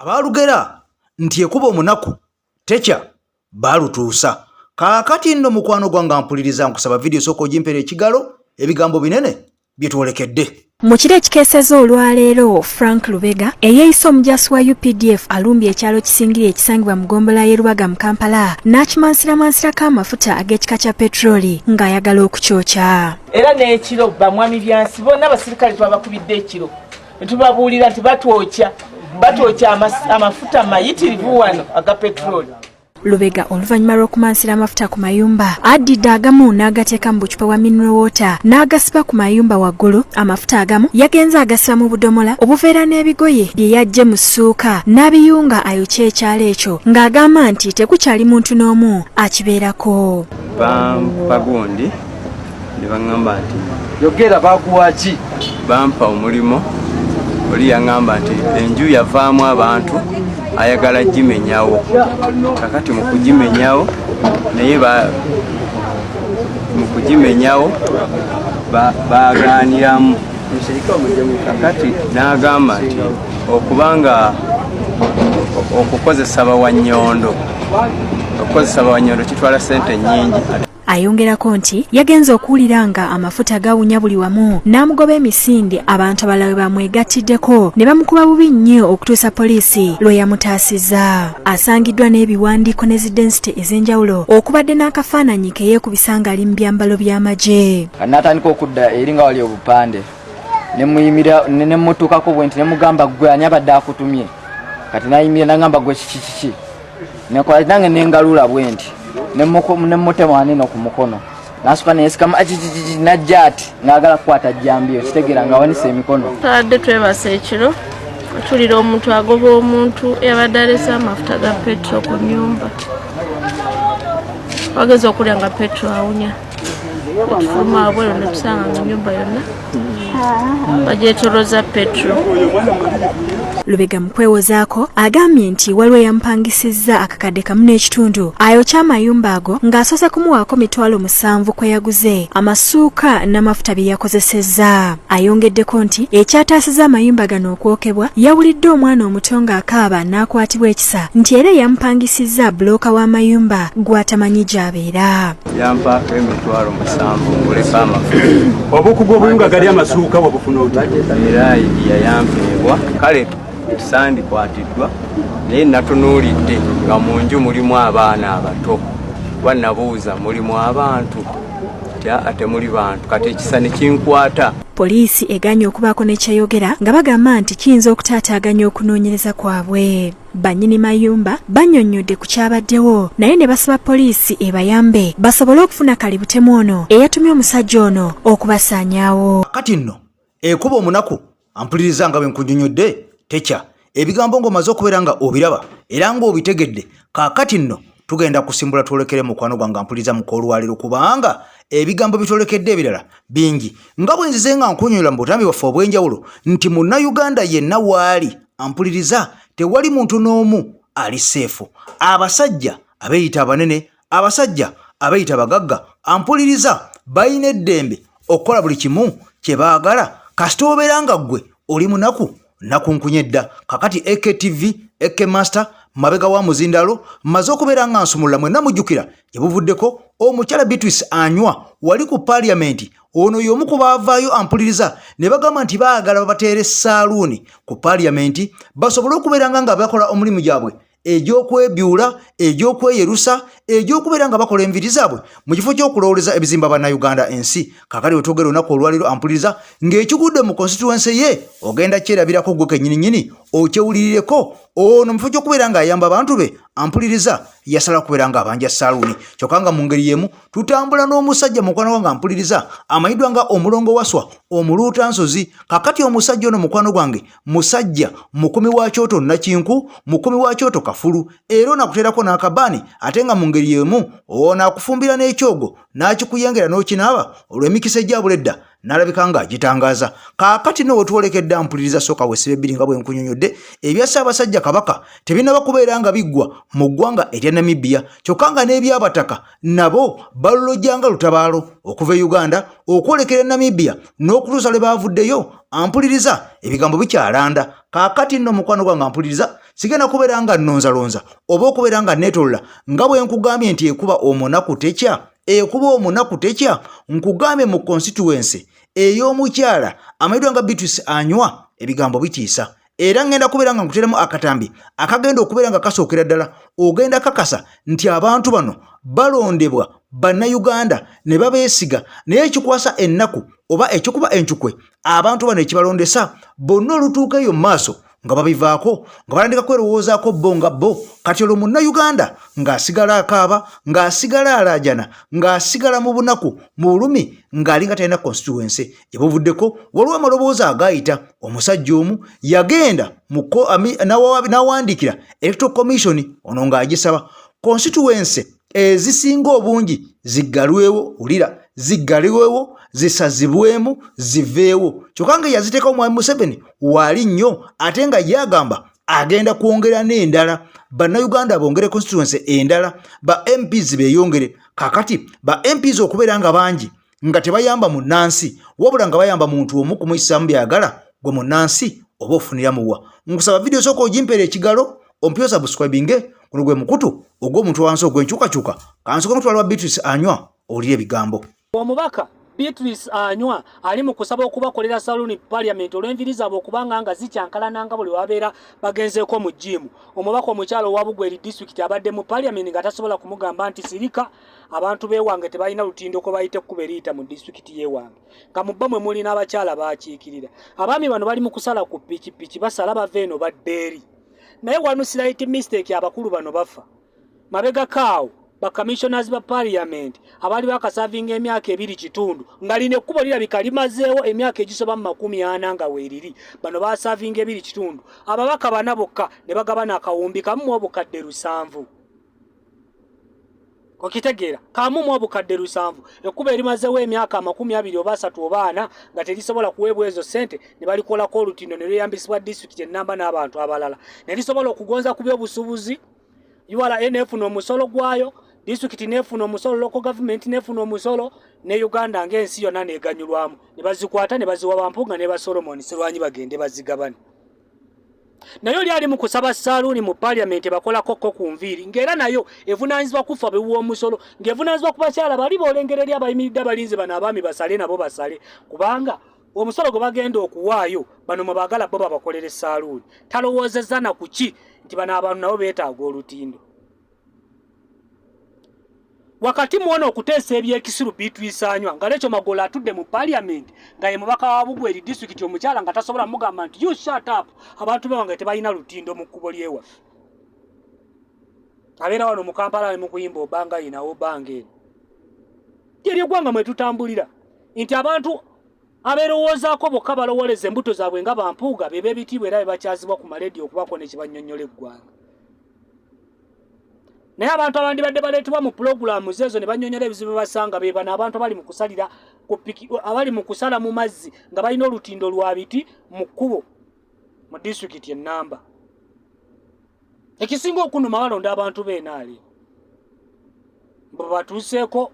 Abalugera nti ekuba omunaku techa balutuusa. Kaakati nno mukwano gwange mpuliriza nkusaba video soko jimpere ekigalo ebigambo binene byetwolekedde. Mu kiro ekikeeseza olwaleero Frank Lubega eyeeyisa omujaasi wa UPDF alumbye ekyalo kisingiri ekisangibwa mu ggombolola y'e Lubaga mu Kampala n'akimansiramansirako amafuta ag'ekika kya petroli ng'ayagala okukyokya. Era n'ekiro bamwami byansi bonna abasirikale twabakubidde ekiro ne tubabuulira nti batwokya amafuta mayitirivu wano aga petroli. Lubega oluvannyuma lw'okumansira amafuta ku mayumba addidde agamu n'agateeka mu bucupa bwa mineral water n'agasiba ku mayumba waggulu. Amafuta agamu yagenze agasiba mu budomola obuveera n'ebigoye bye yajje mu ssuuka n'abiyunga ayokya ekyalo ekyo ng'agamba nti tekukyali muntu n'omu akibeerako. Bampa gundi ne baŋŋamba nti yogera bakuwaki bampa omulimo oli yaŋŋamba nti enju yavaamu abantu ayagala gimenyawo. Kakati mu kugimenyawo naye mu kugimenyawo baaganiramu. Kakati n'agamba nti okubanga okukozesa bawannyondo kitwala ssente nnyingi. Ayongerako nti yagenze okuwulira nga amafuta gawunya buli wamu n'amugoba emisinde abantu abalala bamwegattiddeko ne bamukuba bubi nnyo okutuusa poliisi lwe yamutaasizza. Asangiddwa n'ebiwandiiko ne zidensite ez'enjawulo okubadde n'akafaananyi ke yeekubisa ng'ali mu byambalo by'amagye. n'atandika okudda eri nga wali obupande nemuyimira nemutuukako bwe nti nemugamba gwe ani abadde akutumye. Kati nayimira nagamba gwe kiki nekola nange nengalula bwe nti nemutema wanino ku mukono nasuka nesikama najja ati ngagala kukwata jjambiyo kitegeera nga wanisa emikono. Tadde twebasa ekiro tulira omuntu agoba omuntu yabadde alesa amafuta ga petro ku nnyumba wageza okulya nga petro awunya tufuluma abwero netusanga mu nnyumba yonna bagyetoloza petro. Lubega mu kwewozaako agambye nti waliwo yamupangisizza akakadde kamu n'ekitundu ayokya amayumba ago ng'asoose kumuwaako $7,000 kwe yaguze amasuuka n'amafuta bye yakozesezza. Ayongeddeko nti ekyataasizza amayumba gano okwokebwa yawulidde omwana omuto ng'akaaba n'akwatibwa ekisa nti era yamupangisizza bulooka w'amayumba gw'atamanyi gy'abeera. Yampa $7,000 nguleko amafuta. Obukugu obuyunga gali amasuuka wabufuna oti? Era yayampeebwa kale sandikwatiddwa naye natunuulidde nga mu nju mulimu abaana abato bannabuuza mulimu abantu ate muli bantu kati ekisa ne kinkwata. Poliisi eganye okubaako nekyeyogera nga bagamba nti kiyinza okutaataaganya okunoonyereza kwabwe. Bannyini mayumba bannyonnyodde ku kyabaddewo naye ne basaba poliisi ebayambe basobole okufuna kalibutemu ono eyatumye omusajja ono okubasaanyaawo. Kati nno ekuba omunaku ampuliriza nga bwe nkunnyonnyodde techa ebigambo ng'omaze okubeera nga obiraba era ng'obitegedde. Kaakati nno tugenda kusimbula twolekere mukwano gwange ampuliriza mu koolwaliro kubanga ebigambo bitwolekedde ebirala bingi nga bwe nzize nga nkunyonyola mu butambi bwaffe obw'enjawulo nti munnayuganda yenna waali ampuliriza tewali muntu n'omu ali seefu. Abasajja abeeyita abanene, abasajja abeeyita bagagga ampuliriza balina eddembe okukola buli kimu kye baagala kasita obeera nga ggwe oli munaku nakunkunye dda. Kakati AKTV Master mabega wa muzindalo maze okubeera nga nsumulula mwenna mujjukira gye buvuddeko omukyala Beatrice anywa wali ku parliament ono y'omu ku baavaayo ampuliriza ne bagamba nti baagala babateere saaluuni ku parliament basobole okubeera nga bakola omulimu gyabwe egy'okwebyula egy'okweyerusa egy'okubeera nga bakola enviri zaabwe mu kifo ky'okulowoleza ebizimba bannayuganda ensi. Kakali we twogera olunaku olwaliro ampuliriza ng'ekigudde mu constituency ye ogenda kyerabirako gwe kennyininyini okyewulirireko ono mu kifo ky'okubeera ng'ayamba abantu be ampuliriza yasala kubeera ng'abanja saaluuni. Kyokka nga mu ngeri y'emu tutambula n'omusajja mukwano gwange ampuliriza amanyiddwa nga omulongo waswa omuluuta nsozi. Kakati omusajja ono mukwano gwange musajja mukumi wa kyoto nakinku mukumi wa kyoto kafulu era onakuteerako n'akabaani ate nga mu ngeri y'emu ono akufumbira n'ekyogo n'akikuyengera n'okinaaba olw'emikisa egyabula edda n'alabika nga gitangaza. Kaakati no wetwolekedde mpuliriza sooka wesibe bbiri nga bwe nkunyonyodde ebya Ssaabasajja Kabaka tebinaba kubeera nga biggwa mu ggwanga erya Namibia kyokka nga n'ebyabataka nabo balolojjanga lutabaalo okuva e Uganda okwolekera Namibia n'okutuusa lwe baavuddeyo. Ampuliriza ebigambo bikyalanda. Kaakati nno mukwano gwange ampuliriza sigenda kubeera nga nnonzalonza oba okubeera nga neetolola nga bwe nkugambye nti ekuba omunaku tekya. Ekuba omunaku tekya nkugambye mu constituency ey'omukyala amayiddwa nga Beatrice Anywa ebigambo bitiisa. Era ngenda kubeera nga nkuteeramu akatambi akagenda okubeera nga kasookera ddala ogenda kakasa nti abantu bano balondebwa bannayuganda ne babeesiga naye ekikwasa ennaku oba ekikuba encukwe abantu bano ekibalondesa bonna olutuukeyo mu maaso nga babivaako nga balandika kwerowoozaako bo nga bo. Kati olwo munnayuganda ng'asigala akaaba ng'asigala alaajana ng'asigala mu bunaku mu bulumi ng'alinga talina constituency ebuvuddeko. Waliwo amaloboozi agayita omusajja omu yagenda n'awandiikira Electoral Commission ono ng'agisaba constituency ezisinga obungi ziggalwewo ulira ziggalwewo zisazibwemu ziveewo kyokka nga yaziteekawo Mwami Museveni wali nnyo ate nga yagamba agenda kwongera n'endala bannayuganda bongere constituency endala ba MPs beeyongere. Kakati ba MPs okubeera nga bangi nga tebayamba munnansi wabula nga bayamba muntu omu kumuyisaamu byagala gwe munnansi oba ofunira muwa. Nkusaba video sooka ogimpeera ekigalo ompyo subscribinge kuno gwe mukutu ogw'omuntu wansi ogw'enkyukakyuka kansoka mutwala wa Beatrice Anywa owulire ebigambo. Omubaka Beatrice Anywa ali mu kusaba okubakolera saluni parliament olw'enviri zaabwe okubanga nga zikyankalananga buli wabeera bagenzeeko mu jimu. Omubaka omukyalo owa Bugweri district abadde mu parliament nga tasobola kumugamba nti sirika abantu beewange tebalina lutindo ko bayite ekkuba eriyita mu district yeewange nga mu bamwe muli n'abakyala baakiikirira. Abaami bano bali mu kusala ku pikipiki basala bava eno badde eri naye wano slight mistake abakulu bano bafa mabega kaawo ba commissioners ba parliament abali bakasavinga emyaka 2 kitundu ngaline ekkubo lirabika limazeewo emyaka egisoba mu 40 nga weeriri bano basavinga 2 kitundu ababaka bana bokka ne bagabana akawumbi kamu obukadde 7 okitegeera kamu obukadde 7 ekkubo erimazeewo emyaka 20 oba 3 oba 4 nga terisobola kuweebwa ezo sente ne balikolako olutindo ne luyambisibwa district ennamba n'abantu abalala ne lisobola okugonza ku byobusubuzi URNF n'omusolo gwayo district nefuna omusolo local government nefuna omusolo ne Uganda ng'ensi yonna neganyulwamu ne bazikwata ne baziwa Bampunga ne ba Solomon Serwanyi bagende bazigabane. Nayo lyali mu kusaba saluni mu parliament bakola kokko ku nviiri ngera nayo evunanyizibwa kufa bewo omusolo ngevunanyizibwa kubakyala bali bolengereri abayimiridde abalinzi bano abaami basale nabo basale kubanga omusolo gwe bagenda okuwaayo bano mwe baagala bo babakolere saluni talowoozezza na kuki nti bano abantu nabo beetaaga olutindo. Wakati muona okuteesa ebyekisiru Beatrice Anywa nga lecho magola atudde mu parliament nga ye mubaka wa Bugweri district omukyala nga tasobola mugamba nti you shut up abantu bange tebalina lutindo mu kkubo lyewaffe. Abeera wano mu Kampala mu kuyimba obanga inawo bange yeri gwanga mwe tutambulira nti abantu abeerowoozaako bokka balowoleza embuto zaabwe nga Bampuuga bebe ebitiibwa era bebakyazibwa ku maledio okubako nekibanyonnyola eggwanga. Naye abantu abandi badde baleetebwa mu pulogulaamu zeezo ne bannyonnyola ebizibu basanga be bano abantu abali mu kusalira ku piki abali mu kusala mu mazzi nga balina olutindo lwa biti mu kkubo mu district ennamba. Ekisinga okunuma balonda abantu beenaali bwe batuuseeko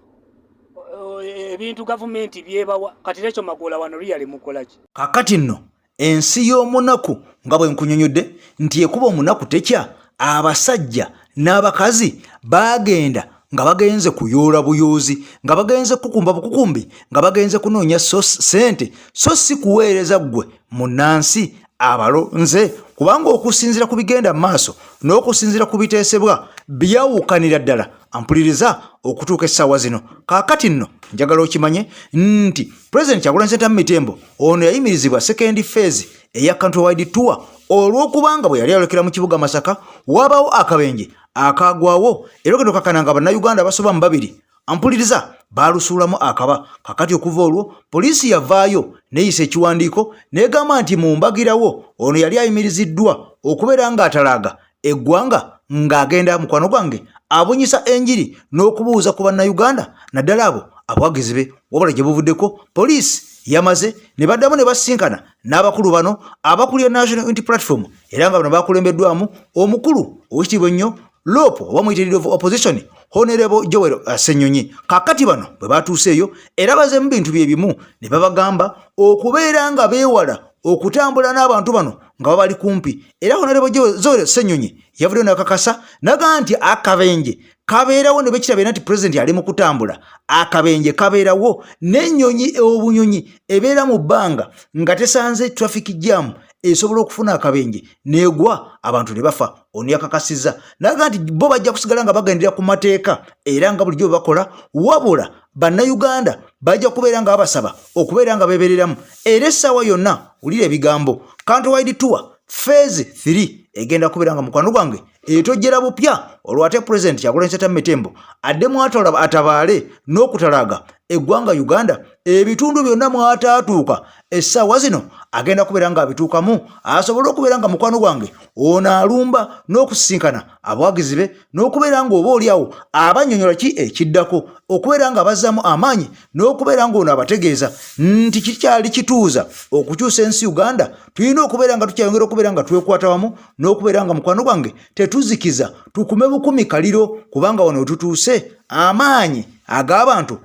ebintu gavumenti byebawa kati lekyo magola wano liyali mukola ki. Kakati nno ensi y'omunaku nga bwe nkunyonyodde nti ekuba omunaku tekya abasajja n'abakazi bagenda nga bagenze kuyoola buyoozi nga bagenze kukumba bukukumbi nga bagenze kunoonya sente so si kuweereza ggwe munnansi abalonze kubanga okusinziira ku bigenda maaso n'okusinziira ku biteesebwa byawukanira ddala ampuliriza okutuuka essaawa zino. Kaakati nno njagala okimanye nti President Kyagulanyi Ssentamu Mitembo ono yayimirizibwa second phase eya countrywide tour olw'okubanga bwe yali alekera mu kibuga Masaka wabawo akabenje akagwawo era okatokakananga bannayuganda basoba mu 2 ampuliriza balusuulamu akaba. Kakati okuva olwo poliisi yavaayo neyisa ekiwandiiko negamba nti mu mbagirawo ono yali ayimiriziddwa okubeera ng'atalaaga eggwanga ng'agenda mukwano gwange abunyisa enjiri n'okubuuza ku bannayuganda naddala abo abawagizi be wabula gye buvuddeko poliisi yamaze ne baddamu ne basinkana n'abakulu bano abakulira National Unity Platform era nga bano bakulembeddwamu omukulu owekitiibwa ennyo Lopo oba muyite Leader of Opposition Honorable Joel Ssenyonyi. Kakati bano bwe batuuseeyo era bazemu bintu bye bimu ne babagamba okubeera nga beewala okutambula n'abantu bano nga babali kumpi. Era Honorable Joel Ssenyonyi yavuddeyo n'akakasa naga nti akabenje kabeerawo ne bekirabira nti President ali mu kutambula. Akabenje kabeerawo n'ennyonyi obunyonyi ebeera mu bbanga nga tesanze traffic jam esobola okufuna akabenje negwa abantu ne bafa. Ono yakakasizza naga nti bo bajja kusigala nga bagendera ku mateeka era nga bulijjo bakola wabula bannayuganda bajja kubeera nga babasaba okubeera nga beebereramu. Era essaawa yonna wulira ebigambo countrywide tour phase 3 egenda kubeera nga mukwano gwange etojjera bupya olwate President Kyagulanyi Ssentamu Tembo addemu atabaale n'okutalaga eggwanga Uganda ebitundu byonna mwataatuuka essaawa zino agenda kubeera nga abituukamu asobola okubeera nga mukwano gwange ono alumba n'okusisinkana abawagizi be n'okubeera nga oba oliawo abannyonnyola ki ekiddako okubeera nga bazzaamu amaanyi n'okubeera nga ono abategeeza nti kikyali kituuza okukyusa ensi Uganda. Tulina okubeera nga tukyayongera okubeera nga twekwata wamu n'okubeera nga mukwano gwange tetuzikiza tukume bukumi kaliro kubanga wano tutuuse amaanyi ag'abantu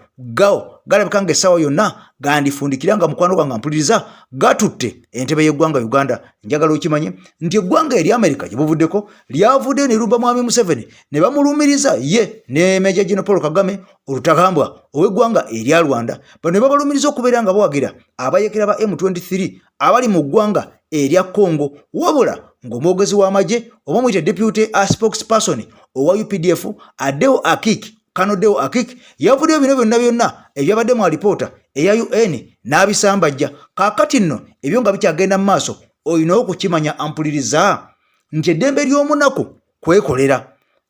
galabika nga essaawa yonna gandifundikira nga mukwano gwange mpuliriza gatutte entebe y'eggwanga Uganda. Njagala okimanye nti eggwanga eri America gye buvuddeko lyavudde ne lumba mwami Museveni ne bamulumiriza ye ne Major General Paul Kagame olutagambwa ow'eggwanga erya Rwanda. Bano ne babalumiriza okubeera nga bawagira abayekera ba M23 abali mu ggwanga erya Congo wabula ng'omwogezi w'amagye oba muyite deputy spokesperson owa UPDF Adeo Akik Kanodeo Akik yavuddeyo bino byonna ebyabadde mu alipoota eya UN n'abisambajja. Kaakati nno ebyo nga bikyagenda mu maaso olina okukimanya ampuliriza nti eddembe ly'omunaku kwekolera.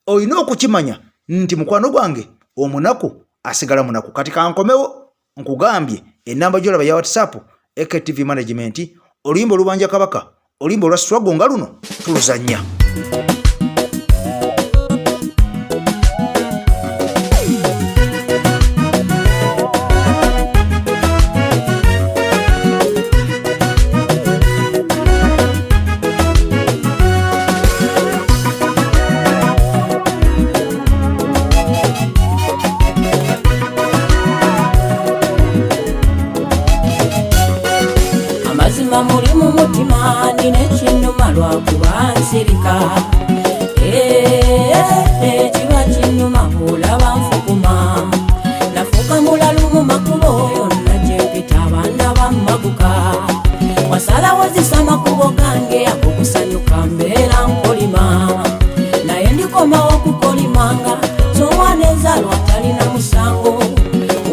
Olina okukimanya nti mukwano gwange omunaku asigala munaku. Kati kankomewo nkugambye ennamba gy'olaba ya WhatsApp EKTV Management oluyimba olubanja kabaka oluyimba olwa struggle nga luno tuluzannya. Mulimu mutima nine kinnuma lwakuba nsirika kiba kinnuma bulaba nfukuma nafuuka mulalu mu makubo yonna gyempita abaana bammaguka wasalawo zisa makubo gange agokusanyuka mbeera nkolima naye ndikomawo okukolimanga z'omwana ezaalwa talina musango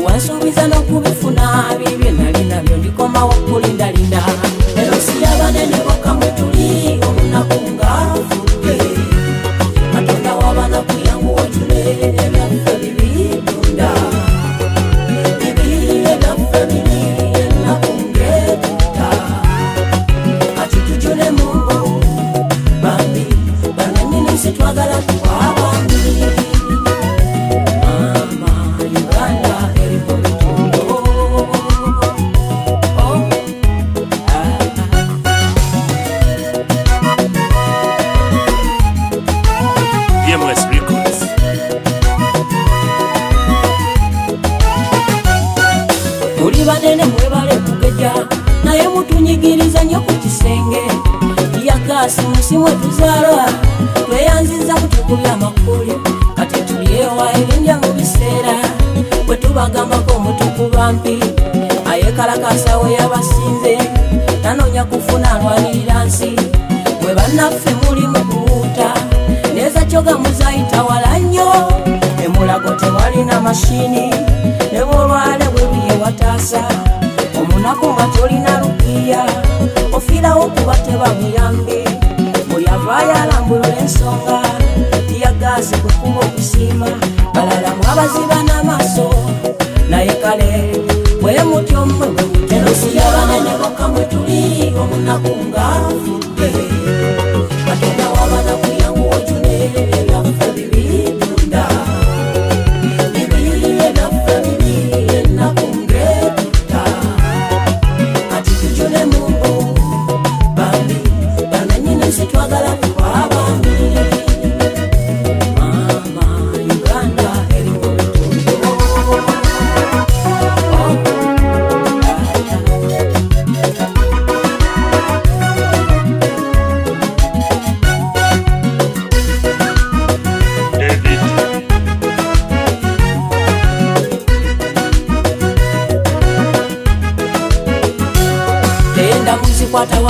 wansuubiza n'okubifuna bibye nali nabyo ndikomawo kulindalinda. Abanene boka mwetuli omunaku ngafudde Katonda w'abaana kuyangu wotule ebyaffe bibitunda ebyaffe biri ennaku ngetuta kati tujule mumbo bambi bananyini sitwagala tuwabambi mama Uganda eri mu bitundu banene mwebale kugeja naye mutunyigiriza nnyo ku kisenge yakasi musimwe tuzaala tweyanziza kutukubya amakulu kati tulyewa erinnya mu biseera bwe tubagambako omutukuba mpi ayekalakasa we yabasinze tanoonya kufuna alwanirira nsi bwe bannaffe muli mu kuwuuta neeza kyoga muzayita wala nnyo emulago tewalina mashini ne bwolwale bwebiye wataasa omunaku nga tolina lupiya ofiirawo kuba tebamuyambe buli avaayo alambulula ensonga tiyagaasi kwekuba okusiima balala mwabaziba n'amaaso naye kale bwe mutyo mmwe bwe muterusiya banene bokka mwe tuli omunaku ngafudde Katonda w'abaana kuyangu wojune ebyaffe bibitunda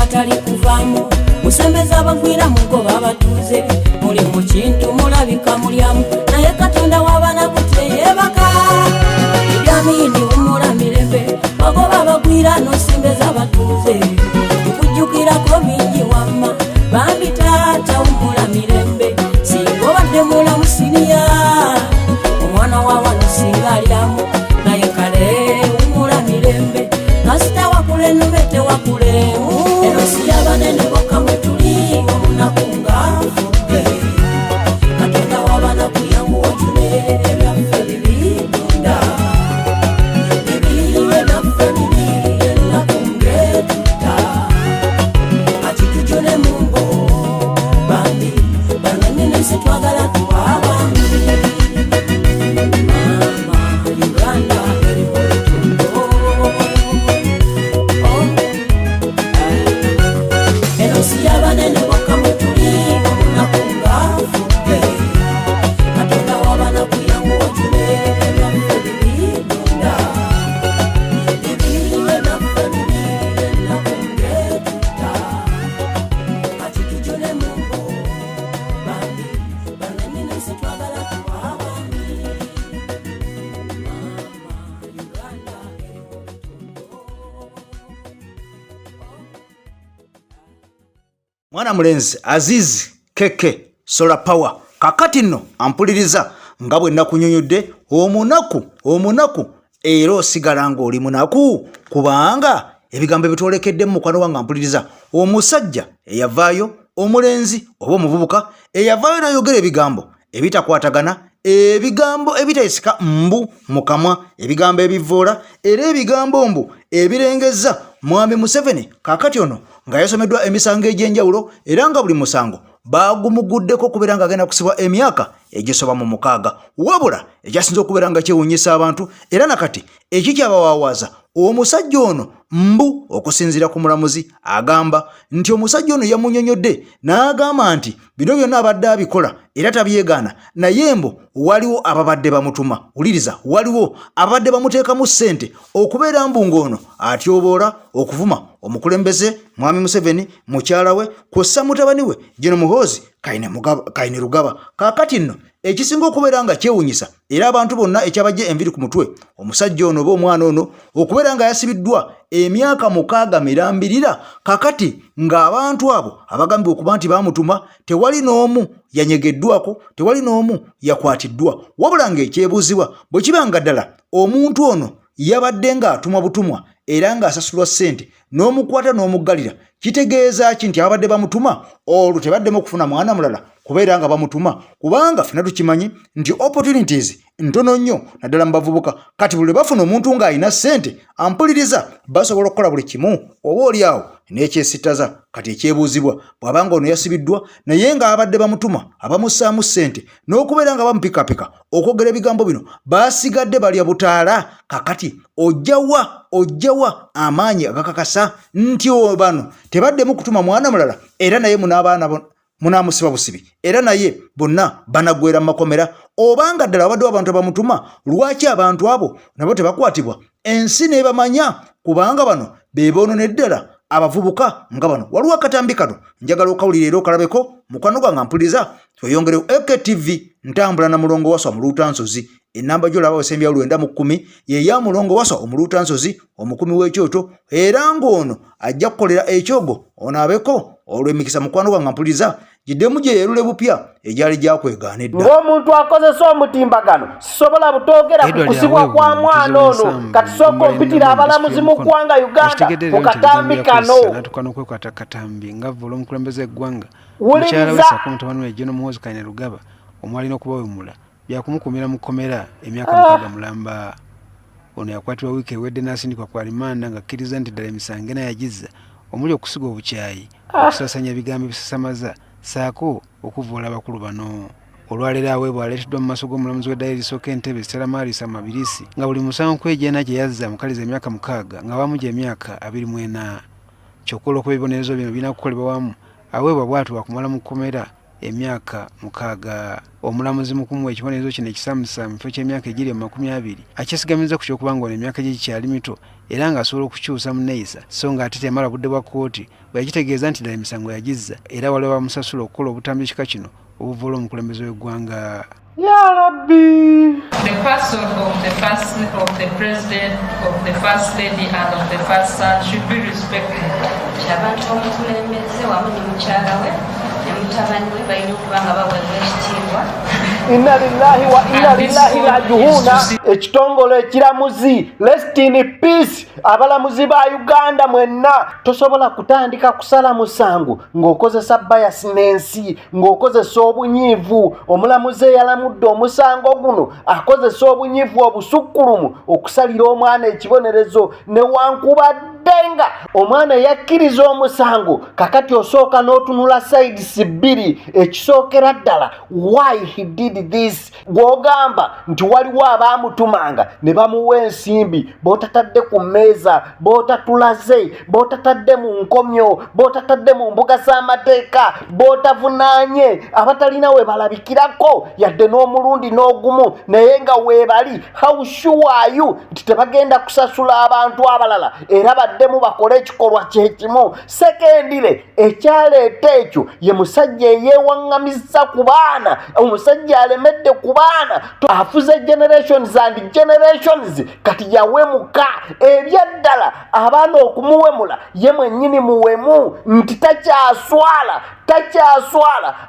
awatali kuvaamu musembeza abagwira mugoba abatuuze muli mu kintu mulabika mulyamu naye katonda w'abanaku teyebaka ibyamini wumula mirembe bagoba abagwira n'osembeza abatuuze okujjukirako bingi wamma bambi taata wumula mirembe singa obadde mulamu siniya omwana wawano singa alyamu naye kale wumula mirembe kasita wakule numete wakule eno siyabanene boka mwetuli omunaku nga nfudde katonda w'abanaku yangu wajule ebyaffe bibitunda ebiyiwe byaffe bibiri ennaku ngetuta kati tujule mumbo bambi banyanyine sitwagala tuwabambi mama Uganda eri mu lutundo eno siyabanene boka mwetuli omunaku nga nfudde katonda w'abanaku yangu wajule ebyaffe bibitunda ebiyiwe byaffe bibiri ennaku ngetuta kati tujule mumbo bambi banyanyine sitwagala tuwabambi mama Uganda eri mu lutundo. Mwana mulenzi Aziz Keke Solar Power kakati nno ampuliriza nga bwe nakunyonyodde omunaku era osigala ng'oli munaku kubanga ebigambo ebitwolekedde mu mukwano wange ampuliriza omusajja eyavaayo omulenzi oba omuvubuka eyavaayo n'ayogera ebigambo ebitakwatagana ebigambo ebitayisika mbu mu kamwa ebigambo ebivoola era ebigambo mbu ebirengezza mwami Museveni kakati ono nga yasomeddwa emisango egy'enjawulo era nga buli musango bagumuguddeko okubeera nga agenda kusibwa emyaka egisoba mu 6 wabula ekyasinza okubeera nga kyewuunyisa abantu era nakati ekikyabawaawaza omusajja ono mbu okusinziira ku mulamuzi agamba nti omusajja ono yamunyonyodde n'agamba nti bino byonna abadde abikola era tabyegaana naye mbu waliwo ababadde bamutuma wuliriza waliwo abadde bamuteekamu ssente okubeera mbu ng'ono atyoboola okuvuma omukulembeze mwami Museveni mukyala we kw'ossa mutabani we Gen. Muhoozi Kainerugaba kakati nno ekisinga okubeera nga kyewunyisa era abantu bonna ekyabajja enviri ku mutwe omusajja ono oba omwana ono okubeera nga yasibiddwa emyaka 6 mirambirira kakati ng'abantu abo abagambye okuba nti bamutuma tewali n'omu yanyegeddwako tewali n'omu yakwatiddwa wabula ng'ekyebuuzibwa bwe kibanga ddala omuntu ono yabadde ng'atumwa butumwa era ng'asasulwa ssente n'omukwata n'omuggalira kitegeeza ki nti abadde bamutuma olwo tebaddemu okufuna mwana mulala kubeera nga bamutuma kubanga ffena tukimanyi nti opportunities ntono nnyo naddala mu bavubuka kati buli bafuna omuntu ng'alina ssente ampuliriza basobola okukola buli kimu oba oli awo n'ekyesittaza kati ekyebuuzibwa bw'abanga ono yasibiddwa naye ng'abadde bamutuma abamussaamu ssente n'okubeera nga bamupikapika okwogera ebigambo bino basigadde balya butaala kakati ojjawa amaanyi agakakasa nti bano tebaddemu kutuma mwana mulala era naye munaabaana munaamusiba busibi era naye bonna banagwera mu makomera obanga ddala abadde abantu abamutuma lwaki abantu abo nabo tebakwatibwa ensi nebamanya kubanga bano beeboonone ddala abavubuka nga bano waliwo akatambi kano njagala okawulira era okalabeko mukwano gwange mpuliriza tweyongerewo AKTV ntambula na mulongo waswa mu Luutansozi enamba gy'olaba wesembi ya 910 ye ya mulongo waswa omuluutansozi omukumi w'ekyoto era ng'ono ajja kukolera ekyogo onaabeko olw'emikisa mukwano gwange mpuliriza giddemu gye yerule bupya egyali gyakwegaana edda ng'omuntu akozesa omutimbagano sisobola butoogera ku kusibwa kwa mwana ono kati sooka ompitira abalamuzi mu ggwanga Uganda ku katambi kano natukana okwekwata katambi nga vula omukulembeze eggwanga mukyala we Ssaako Gen. Muhoozi Kainerugaba omwalina okubawemula byakumukumira mu kkomera emyaka 6 mulamba ono yakwatibwa wiiki ewedde n'asindikwa ku alimanda ng'akkiriza nti ddala emisango ena yagizza omuli okusiga obukyayi okusasanya ebigambo ebisasamaza ssaako okuvoola abakulu bano olwaleero aweebwa aleeteddwa mu maaso g'omulamuzi w'eddaala erisooka Entebbe Stella Marisa Mabirisi nga buli musango kwejjeena gye yazza mukaliza emyaka 6 nga wamu gy'emyaka 24 kyokka olw'okuba ebibonerezo bino birina kukolebwa wamu aweebwa bw'atubwa kumala mu kkomera emyaka 6 omulamuzi mukumu ekibonerezo kino ekisamusa mu kifo ky'emyaka egiri mu 20 akyesigamiza ku ky'okubanga ono emyaka gye gikyali mito era ng'asobola okukyusa mu neeyisa so ng'ate temala budde bwa kkooti bwe yakitegeeza nti ddala emisango yagizza era waliwo bamusasula okukola obutambi ekika kino obuvuula omukulembeze w'eggwanga. Ya Rabbi. The person of the president, of the first lady and of the first son should be respected. Abantu omukulembeze wamu ne mukyala we ne mutabani we balina okuba nga baweebwa ekitiibwa. Inna lillahi wa inna lillahi rajiuna. Ekitongole ekiramuzi rest in peace abalamuzi ba Uganda mwenna tosobola kutandika kusala musango ng'okozesa biasness ng'okozesa obunyiivu. Omulamuzi eyalamudde omusango guno akozesa obunyiivu obusukkulumu okusalira omwana ekibonerezo newankubaddenga omwana yakkiriza omusango kakati osooka n'otunula sides bbiri ekisookera ddala why he did this. Gw'ogamba nti waliwo abaamutumanga ne bamuwa ensimbi b'otatadde ku mmeeza b'otatulaze b'otatadde mu nkomyo b'otatadde mu mbuga z'amateeka b'otavunaanye abatalina we balabikirako yadde n'omulundi n'ogumu naye nga weebali. How sure are you nti tebagenda kusasula abantu abalala era baddemu bakole ekikolwa kyekimu? Sekendire ekyaleeta ekyo ye musajja eyeewaŋŋamizza ku baana omusajja alemedde ku baana afuze generations and generations kati yawemuka ebyaddala abaana okumuwemula ye mwennyini muwemu nti takyaswala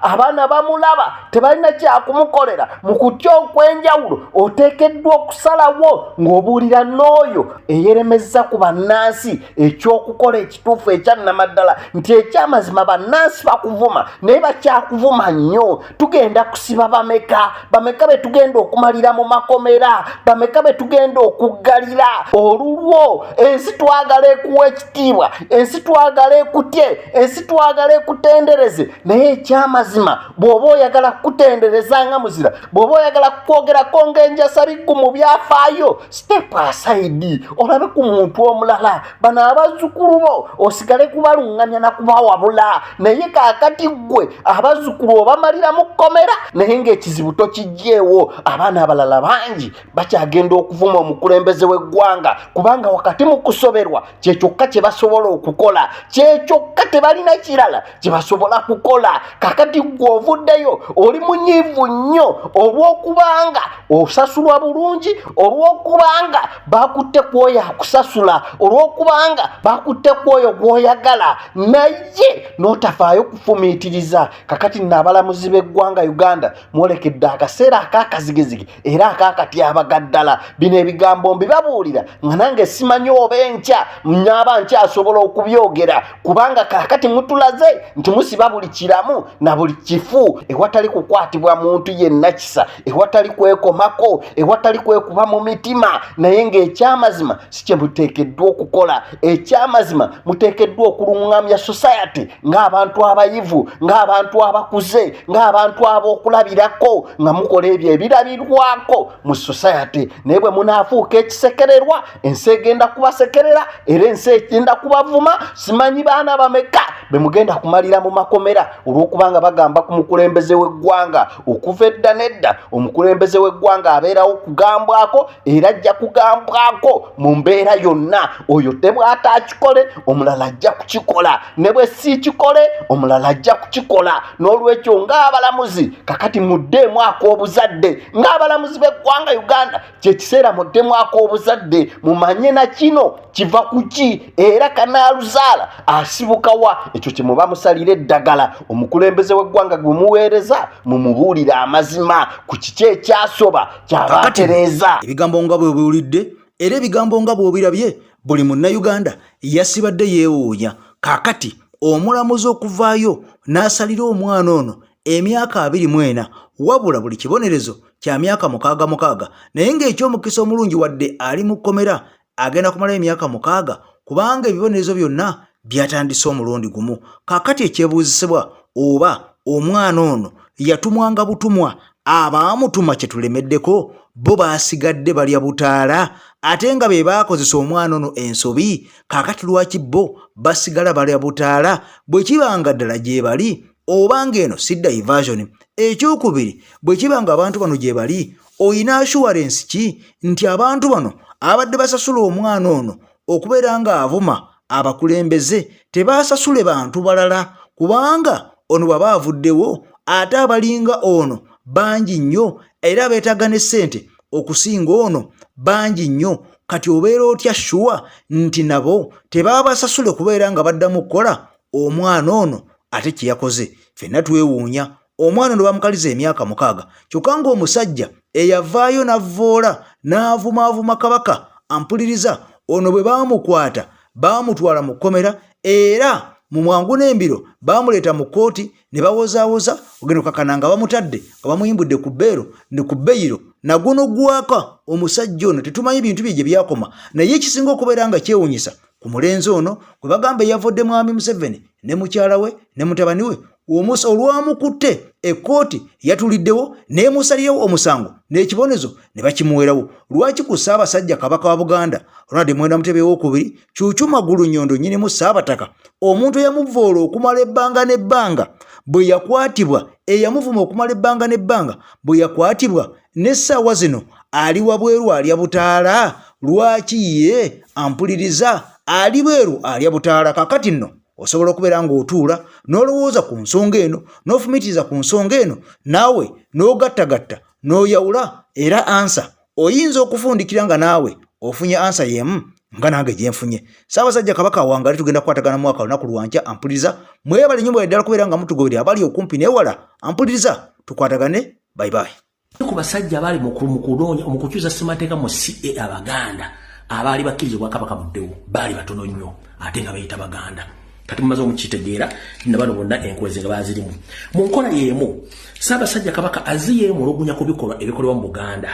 abaana bamulaba tebalina kyakumukolera mu kutya okw'enjawulo oteekeddwa okusalawo ng'obuulira n'oyo eyeremezza ku bannansi ekyokukola ekituufu ekyannamaddala nti ekyamazima bannansi bakuvuma naye bakyakuvuma nnyo. Tugenda kusiba bameka be tugenda okumalira mu makomera bameka be tugenda okuggalira olulwo ensi twagala ekuwa ekitiibwa ensi twagala ekutye ensi twagala ekutendereze naye ekyamazima bw'oba oyagala kukutendereza nga muzira bw'oba oyagala kukwogerako ng'enjasa biggu mu byafaayo step aside olabe ku muntu omulala bano abazzukulu bo osigale kubaluŋŋamya na kubawabula naye kaakati ggwe abazzukulu obamalira mu kkomera naye ng'ekizibu tokijjeewo. Abaana abalala bangi bakyagenda okuvuma omukulembeze w'eggwanga kubanga wakati mu kusoberwa kyekyokka kye basobola okukola kyekyokka tebalina kirala kye basobola kukola. Kakati ggwe ovuddeyo oli munyiivu nnyo olw'okubanga osasulwa bulungi olw'okubanga bakutte ku oyo akusasula olw'okubanga bakutte ku oyo gw'oyagala naye n'otafaayo kufumiitiriza. Kakati nno abalamuzi b'eggwanga Uganda mwolekedde akaseera ak'akazigizigi era ak'akatyaba ddala. Bino ebigambo mbibabuulira nga nange simanyi oba enkya nnaaba nkyasobola okubyogera kubanga kaakati mutulaze nti musiba buli kiramu na buli kifu ewatali kukwatibwa muntu yenna kisa ewatali kwekomako ewatali kwekuba mu mitima naye ng'ekyamazima si kye muteekeddwa okukola. Ekyamazima muteekeddwa okuluŋŋamya society ng'abantu abayivu ng'abantu abakuze ng'abantu ab'okulabirako nga mukola ebyo ebirabirwako mu society. Naye bwe munaafuuka ekisekererwa ensi egenda kubasekerera era ensi egenda kubavuma. Simanyi baana bameka be mugenda kumalira mu makomera olw'okubanga bagamba ku mukulembeze w'eggwanga okuva edda nedda. Omukulembeze w'eggwanga abeerawo kugambwako era ajja kugambwako mu mbeera yonna. Oyo tebw'ata akikole omulala ajja kukikola ne bwe si kikole omulala ajja kukikola. N'olwekyo ng'abalamuzi kakati muddeemu ak'obuzadde ng'abalamuzi b'eggwanga Uganda kyekiseera muddemu ak'obuzadde mumanye na kino kiva ku ki era kanaaluzaala asibukawa ekyo kye muba musalira eddagala. Omukulembeze w'eggwanga gwe muweereza mumubuulira amazima ku kiki ekyasoba kyabatereeza. Ebigambo nga bwe biwulidde era ebigambo nga bw'obirabye buli munnayuganda yasibadde yeewuunya. Kaakati omulamuzi okuvaayo n'asalira omwana ono emyaka 24 wabula buli kibonerezo kya myaka 6 naye ng'ekyomukisa omulungi wadde ali mu kkomera agenda kumala emyaka 6 kubanga ebibonerezo byonna byatandise omulundi gumu. Kaakati ekyebuuzisibwa oba omwana ono yatumwanga butumwa abaamutuma kye tulemeddeko bo baasigadde balya butaala ate nga be baakozesa omwana ono ensobi. Kaakati lwaki bo basigala balya butaala bwe kibanga ddala gye bali obanga eno si diversion. Ekyokubiri bwe kiba nga abantu bano gye bali oyina assurance ki nti abantu bano abadde basasula omwana ono okubeera nga avuma abakulembeze tebasasule bantu balala kubanga ono baba avuddewo ate abalinga ono bangi nnyo era beetaga ne ssente okusinga ono bangi nnyo. Kati obeera otya shuwa nti nabo tebabasasule kubeera nga baddamu kukola omwana ono ate kye yakoze. Ffenna twewuunya omwana ono bamukaliza emyaka 6 kyokka ng'omusajja eyavaayo n'avvoola n'avumaavuma kabaka ampuliriza ono bwe baamukwata baamutwala mu kkomera era mu mwangu n'embiro baamuleeta mu kkooti ne bawozaawoza ogenda kakana nga bamutadde nga bamuyimbudde ku bbeero ne ku beyiro naguno gwaka omusajja ono tetumanyi bintu bye gye byakoma naye ekisinga okubeera nga kyewuunyisa ku mulenzi ono kwe bagamba eyavudde mwami Museveni ne mukyala we ne mutabani we omusa olwamukutte ekkooti yatuliddewo neemusalirawo omusango n'ekibonezo ne bakimuwerawo. Lwaki ku Ssaabasajja Kabaka wa Buganda Ronald Mwenda Mutebi II Cuucu Magulu Nyondo nnyinimu Ssaabataka omuntu eyamuvvoola okumala ebbanga n'ebbanga bwe yakwatibwa eyamuvuma okumala ebbanga n'ebbanga bwe yakwatibwa n'essaawa zino ali wabweru alya butaala? Lwaki ye ampuliriza ali bweru alya butaala? Kakati nno osobola okubeera ng'otuula n'olowooza ku nsonga eno n'ofumitiriza ku nsonga eno naawe n'ogattagatta n'oyawula era ansa oyinza okufundikira nga naawe ofunye ansa y'emu nga nange gye nfunye. Ssaabasajja Kabaka wangali tugenda kukwatagana mu mwaka lunaku lwankya ampuliriza mwebale nnyo ddala kubeera nga mutugobere abali okumpi n'ewala ampuliriza tukwatagane bye bye. Ku basajja abali mu kukyusa ssemateeka mu CA Abaganda abaali bakkirizibwa Kabaka buddewo baali batono nnyo ate nga bayita Baganda. Kati mumaze omukitegeera na bano bonna enkwezi nga bazirimu mu nkola y'emu. Ssaabasajja Kabaka aziye mulugunya ku bikolwa ebikolebwa mu Buganda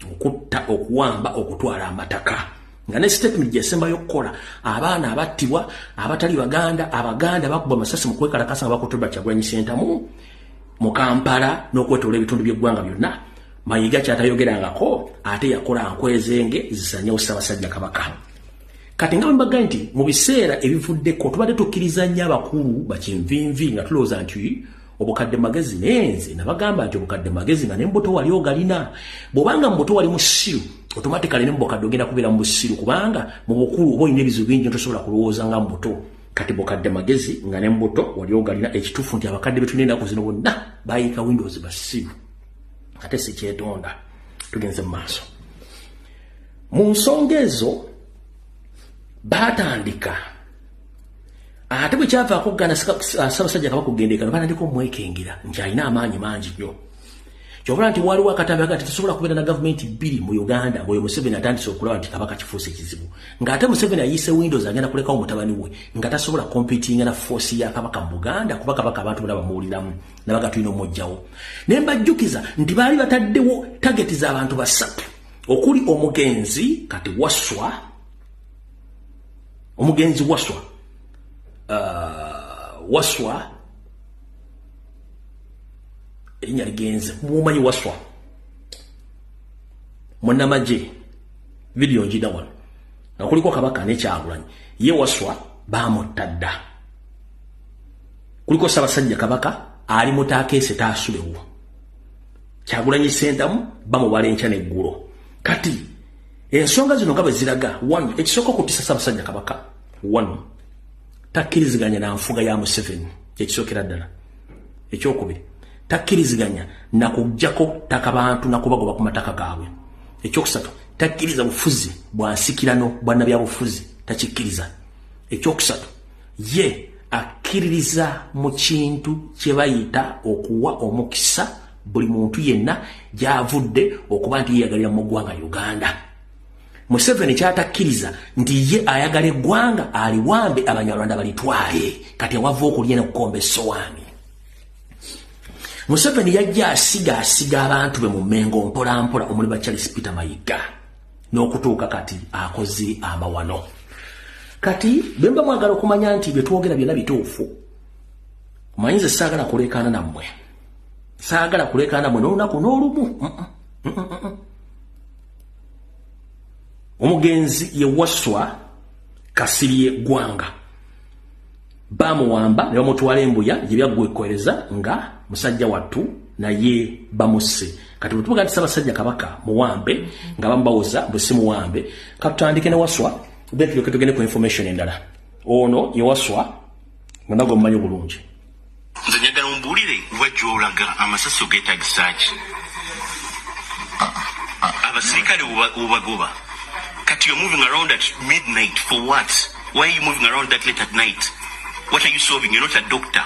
okutta okuwamba okutwala amataka nga ne statement gyesembayo okukola abaana abattibwa abatali Baganda Abaganda bakuba amasasi mu kwekalakasa nga bakutuba Kyagulanyi Ssentamu mu Kampala n'okwetoola ebitundu by'eggwanga byonna. Mayiga kyatayogerangako ate yakola nkwezenge zisanyewo Ssaabasajja Kabaka. Kati nga mbaga nti mu biseera ebivuddeko tubadde tukkiriza nnyo abakulu bakinvinvi nga tulowooza nti obukadde magezi nenze nabagamba nti obukadde magezi nga n'embuto wali ogalina. Bw'obanga mu buto wali musiru automatically n'embukadde ogenda kubeera mu busiru kubanga mu bukulu oba olina ebizibu bingi tosobola kulowooza nga mu buto. Kati bukadde magezi nga n'embuto wali ogalina. Ekituufu nti abakadde be tulina ennaku zino bonna bayiika Windows basiru ate si kyetonda. Tugenze mu maaso mu nsonga ezo batandika ate bwe kyavaako okugana Ssaabasajja Kabaka okugendeka batandika omwekengira nti alina amaanyi mangi nnyo. Kyobula nti waliwo akatambi agati tusobola kubeera na gavumenti bbiri mu Uganda ng'oyo Museveni atandise okulaba nti Kabaka kifuuse ekizibu ng'ate Museveni ayiise Windows agenda kulekawo mutabani we nga tasobola kompitinga na force ya Kabaka mu Buganda kuba Kabaka abantu bonna bamuwuliramu nabaga tulina omujjawo. Ne mbajjukiza nti baali bataddewo tageti z'abantu 3 okuli omugenzi kati Waswa omugenzi Waswa erinnya ligenze mumanyi Waswa munnamagye video njida wano nga kuliko Kabaka ne Kyagulanyi ye Waswa bamutadda kuliko Ssaabasajja Kabaka ali mutakeese taasulewo Kyagulanyi Ssentamu bamubala enkya n'eggulo. Kati ensonga zino nga bwe ziraga 1 ekisooka okutisa Ssaabasajja Kabaka 1 takkiriziganya na nfuga ya Museveni ekisookera ddala. Ekyokubiri takkiriziganya na kuggyako ttaka bantu na kubagoba ku mataka gaabwe. Ekyokusatu takkiriza bufuzi bwa nsikirano bwa nabyabufuzi takikkiriza. Ekyokusatu ye akkiririza mu kintu kye bayita okuwa omukisa buli muntu yenna gy'avudde okuba nti yeyagalira mu ggwanga Uganda. Museveni kyatakkiriza nti ye ayagala eggwanga aliwambe Abanyarwanda balitwale kati awava okulya n'okukomba essowaani. Museveni yajja asiga abantu be mu Mengo mpolampola omuli ba Charles Peter Mayiga n'okutuuka kati akoze amawano. Kati bemba mwagala okumanya nti bye twogera byonna bituufu. Manyinze saagala kulekaana nammwe. Saagala kulekaana nammwe n'olunaku n'olumu. Omugenzi ye Waswa Kasirye Gwanga bamuwamba ne bamutwala embuya gye byaggwekolereza nga musajja wattu naye bamusse. Kati bwetuvuga nti Ssaabasajja Kabaka muwambe nga bamubawoza bwe si muwambe, katutandike ne Waswa then tulyoke tugende ku information endala. Ono ye Waswa mwena gwe mumanyi bulungi. Nze njagala mumbuulire wajja olaga amasasi ogeetagisa ki? Abasirikale obagoba. Kati you're moving around at midnight for what? Why are you moving around that late at night? What are you solving? You're not a doctor.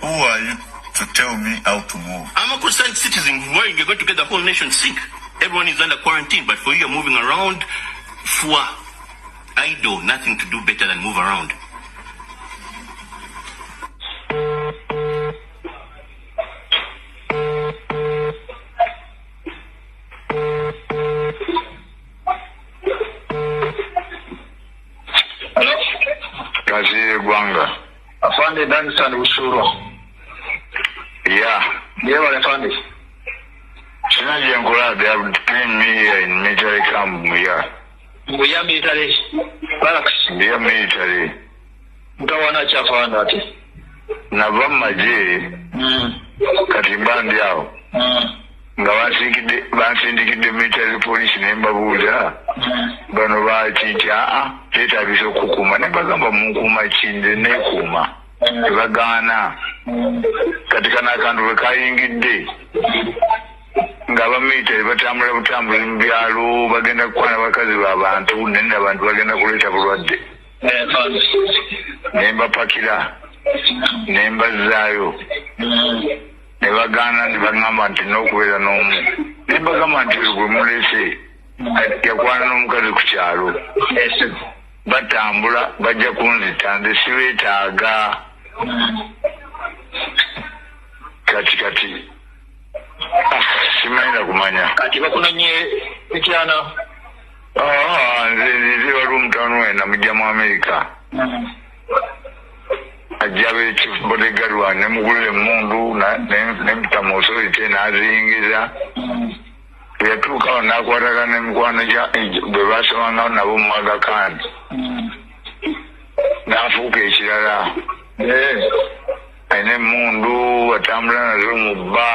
Who are you to tell me how to move? I'm a concerned citizen worrying you're going to get the whole nation sick. Everyone is under quarantine, but for you, you're moving around for idle, nothing to do better than move around. Hello? Kazi Gwanga. Afande Danstan Usuro. Yeah. Yeah, what Afande? Sinaji Angula, they have trained me in military camp, yeah. We are military. Barracks. We are military. Mtawana chafanda ati. Navama je. Katibandi yao. Nga bansindikidde military police nembabuuza bano bakinti teetaagisa okukuma ne bagamba munkuuma kinde neekuuma tebagaana kati kana akantu bwe kayingidde nga abamilitary batambula butambuzi mu byalo bagenda kukwana bakazi b'abantu nenne abantu bagenda kuleeta bulwadde nembapakira nembazzaayo ne bagaana ne bagamba nti n'okubeera n'omu ne bagamba nti gwe mulese yakwana n'omukazi ku kyalo batambula bajja kunzita nze sibeetaaga kati simanyi na kumanya kati bakunanye ekyana nze wali omutano wena mujja mu Amerika ajabe chief bodyguard wa nemugulire emundu nemita mu authority n'aziyingiza yatuuka nakwataka n'emikwano bwe basomanga nabo mu Aga Khan n'afuuka ekirala ayina emundu atambula nazo mu bba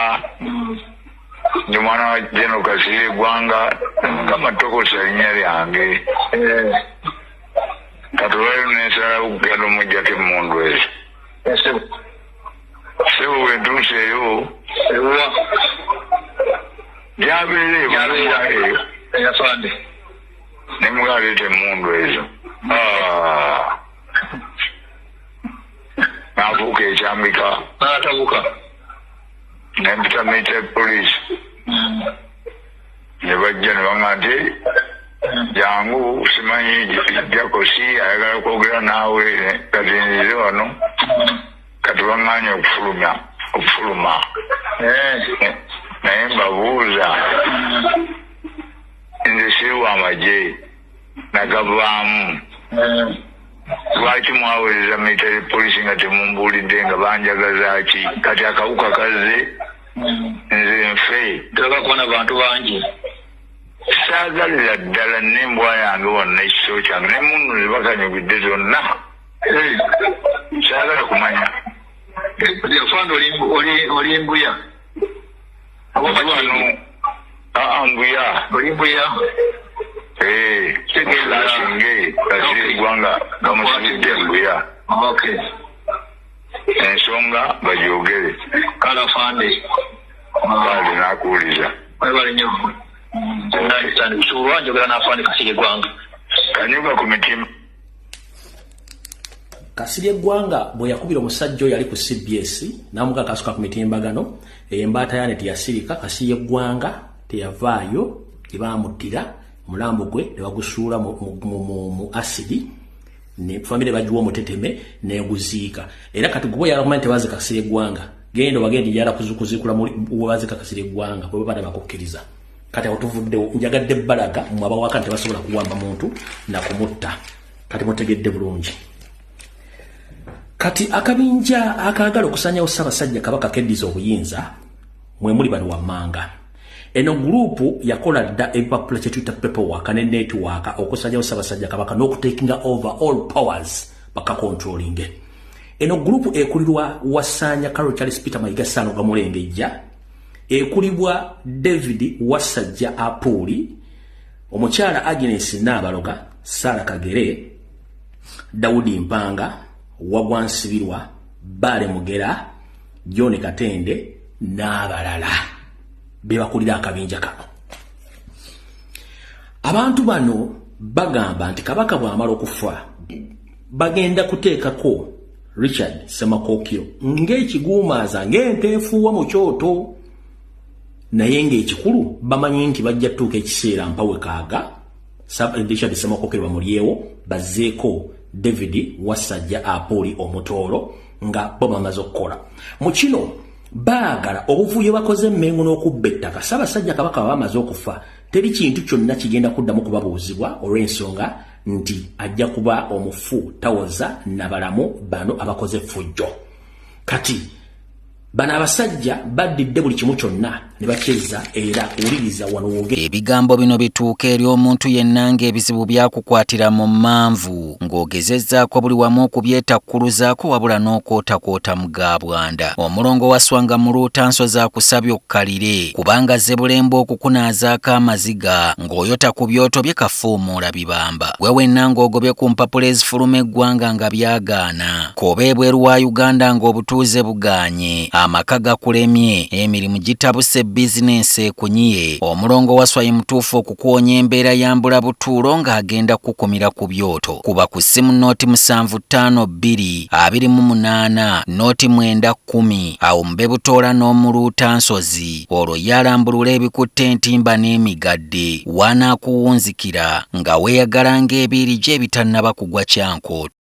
ndi mwana wa General Kasirye Gwanga kamatokosa linnya lyange kati olwaliro nensala okugenda omujjako emundu ezo sebo bwentuuse eyo gyabeere eyo eyafande nemugaleeta emundu ezo naafuuka ekyambika n'atabuka nempita military police ne bajja ne baŋŋa nti jangu simanyi jakosi ayagala kwogera naawe kazinzize wano kati baŋŋaanya okufuluma naye mbabuuza nze siri w'amagye nagavaamu lwaki mwaweereza military police nga temumbuulidde nga banjagaza ki kati akawuka kazze nze nfe tebakakubona bantu bangi saagalira ddala n'embwa yange wonna ekiso kyange ne munno zibakanyugidde zonna saagala kumanya fanda oli mbuya wano mbuya oli mbuya lasinge Kasirye Gwanga bamusibidde mbuya ensonga bagyogere kala fande bali nakuwuliza webale nnyo nsuubula njogera n'afande Kasirye Gwanga kanyuga ku mitima. Kasirye Gwanga bwe yakubira omusajja oyo yali ku CBS n'amuga kasuka ku mitimbagano embaata yane teyasirika. Kasirye Gwanga teyavaayo tebamuttira omulambo gwe ne bagusuula mu asidi ne famire bajuwa omuteteme neguziika era kati gwe yalakumanya tebaze Kasirye Gwanga genda bagenda yala kuzikula mu baze Kasirye Gwanga bwe bada bakokkiriza kati otuvudde njagadde balaga mu abawaka tebasobola kuwamba muntu na kumutta kati mutegedde bulungi. Kati akabinja akagala okusanyawo Ssaabasajja Kabaka keddiza obuyinza mwe muli bano wammanga. Eno grupu yakola dda empapula kye tuyita paperwork ne network okusanyawo Ssaabasajja Kabaka n'okutakinga over all powers baka controlling. eno group ekulirwa Wasanya Carol Charles Peter Mayiga Sano Gamulengejja, ekulibwa David Wasajja Apuli, omukyala Agnes Nabaloga, Sara Kagere, Daudi Mpanga, Wagwansibirwa, Bale Mugera, John Katende n'abalala bebakulira akabinja kano. Abantu bano bagamba nti Kabaka bw'amala okufa bagenda kuteekako Richard Ssemakokiro ng'ekiguumaaza ng'enteefuuwa mu kyoto, naye ng'ekikulu bamanyi nti bajja tuuka ekiseera mpawe kaaga Richard Ssemakokiro bamulyewo bazzeeko David Wasajja Apoli omutoolo nga bo bamaze okukola. Mu kino baagala obuvuyo bakoze Mmengo n'okubba ettaka Ssaabasajja Kabaka bamaze okufa teri kintu kyonna kigenda kuddamu kubabuuzibwa olw'ensonga nti ajja kuba omufu tawoza nabalamu bano abakoze fujjo. Kati bano abasajja baddidde buli kimu kyonna ne bakyeza era wuliriza wano wogere. Ebigambo bino bituuka eri omuntu yenna ng'ebizibu byakukwatira mu manvu ng'ogezezzaako buli wamu okubyetakkuluzaako wabula n'okootakoota mu gaabwanda. Omulongo wa Swanga mu Luutansozi akusabye okkalire kubanga Zebulembe okukunaazaako amaziga ng'oyota ku byoto bye kafuumuula bibamba. Gwe wenna ng'ogobye ku mpapula ezifuluma eggwanga nga byagaana. Koba ebweru wa Uganda ng'obutuuze bugaanye. Amaka gakulemye, emirimu gitabuse bizinensi ekunyiye. Omulongo wa Swai mutuufu okukuwonya embeera ya mbulabutuulo ng'agenda kukumira ku byoto. Kuba ku ssimu nooti 7552 28 nooti 910 awo mube butoola n'omu Luutansozi. Olwo yalambulula ebikutte entimba n'emigadde wanaakuwunzikira nga weeyagala ng'ebiiri gye ebitannaba kugwa kyankoota.